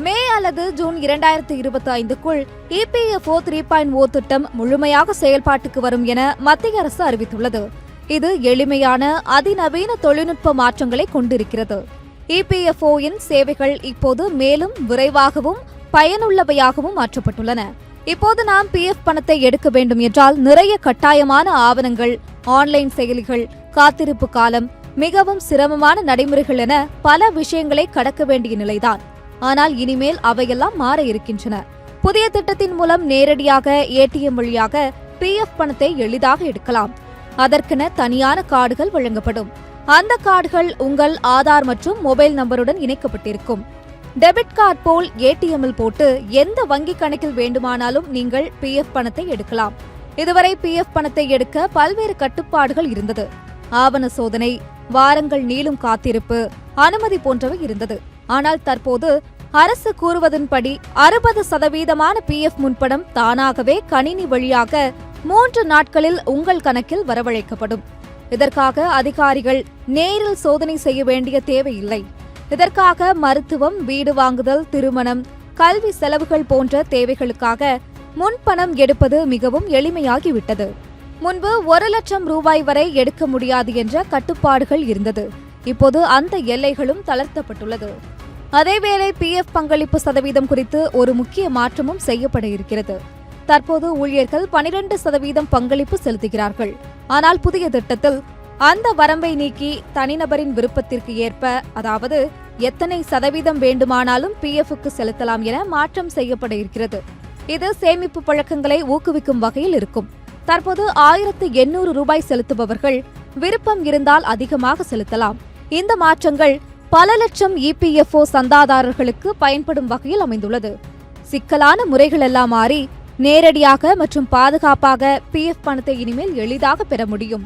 மே அல்லது June 2025க்குள் EPFO 3.0 திட்டம் முழுமையாக செயல்பாட்டுக்கு வரும் என மத்திய அரசு அறிவித்துள்ளது. இது எளிமையான அதிநவீன தொழில்நுட்ப மாற்றங்களை கொண்டிருக்கிறது. EPFO-இன் சேவைகள் இப்போது மேலும் விரைவாகவும் பயனுள்ளவையாகவும் மாற்றப்பட்டுள்ளன. இப்போது நாம் PF பணத்தை எடுக்க வேண்டும் என்றால் நிறைய கட்டாயமான ஆவணங்கள், ஆன்லைன் செயலிகள், காத்திருப்பு காலம், மிகவும் சிரமமான நடைமுறைகள் என பல விஷயங்களை கடக்க வேண்டிய நிலைதான். ஆனால் இனிமேல் அவையெல்லாம் மாற இருக்கின்றன. புதிய திட்டத்தின் மூலம் நேரடியாக ATM வழியாக PF பணத்தை எளிதாக எடுக்கலாம். அதற்கென தனியான கார்டுகள் வழங்கப்படும். அந்த கார்டுகள் உங்கள் ஆதார் மற்றும் மொபைல் நம்பருடன் இணைக்கப்பட்டிருக்கும். டெபிட் கார்டு போல் ATM-இல் போட்டு எந்த வங்கி கணக்கில் வேண்டுமானாலும் நீங்கள் PF பணத்தை எடுக்கலாம். இதுவரை PF பணத்தை எடுக்க பல்வேறு கட்டுப்பாடுகள் இருந்தது. ஆவண சோதனை, வாரங்கள் நீளும் காத்திருப்பு, அனுமதி போன்றவை இருந்தது. ஆனால் தற்போது அரசு கூறுவதன்படி 60% PF முன்பணம் தானாகவே கணினி வழியாக 3 நாட்களில் உங்கள் கணக்கில் வரவழைக்கப்படும். இதற்காக அதிகாரிகள் நேரில் சோதனை செய்ய வேண்டிய தேவையில்லை. இதற்காக மருத்துவம், வீடு வாங்குதல், திருமணம், கல்வி செலவுகள் போன்ற தேவைகளுக்காக முன்பணம் எடுப்பது மிகவும் எளிமையாகிவிட்டது. முன்பு 1 லட்சம் ரூபாய் வரை எடுக்க முடியாது என்ற கட்டுப்பாடுகள் இருந்தது. இப்போது அந்த எல்லைகளும் தளர்த்தப்பட்டுள்ளது. அதேவேளை PF பங்களிப்பு சதவீதம் குறித்து ஒரு முக்கிய மாற்றமும் செய்யப்பட இருக்கிறது. தற்போது ஊழியர்கள் 12% பங்களிப்பு செலுத்துகிறார்கள். ஆனால் புதிய திட்டத்தில் அந்த வரம்பை நீக்கி தனிநபரின் விருப்பத்திற்கு ஏற்ப, அதாவது எத்தனை சதவீதம் வேண்டுமானாலும் PF-க்கு செலுத்தலாம் என மாற்றம் செய்யப்பட இருக்கிறது. இது சேமிப்பு பழக்கங்களை ஊக்குவிக்கும் வகையில் இருக்கும். தற்போது 1800 ரூபாய் செலுத்துபவர்கள் விருப்பம் இருந்தால் அதிகமாக செலுத்தலாம். இந்த மாற்றங்கள் பல லட்சம் EPFO சந்தாதாரர்களுக்கு பயன்படும் வகையில் அமைந்துள்ளது. சிக்கலான முறைகள் எல்லாம் மாறி நேரடியாக மற்றும் பாதுகாப்பாக PF பணத்தை இனிமேல் எளிதாக பெற முடியும்.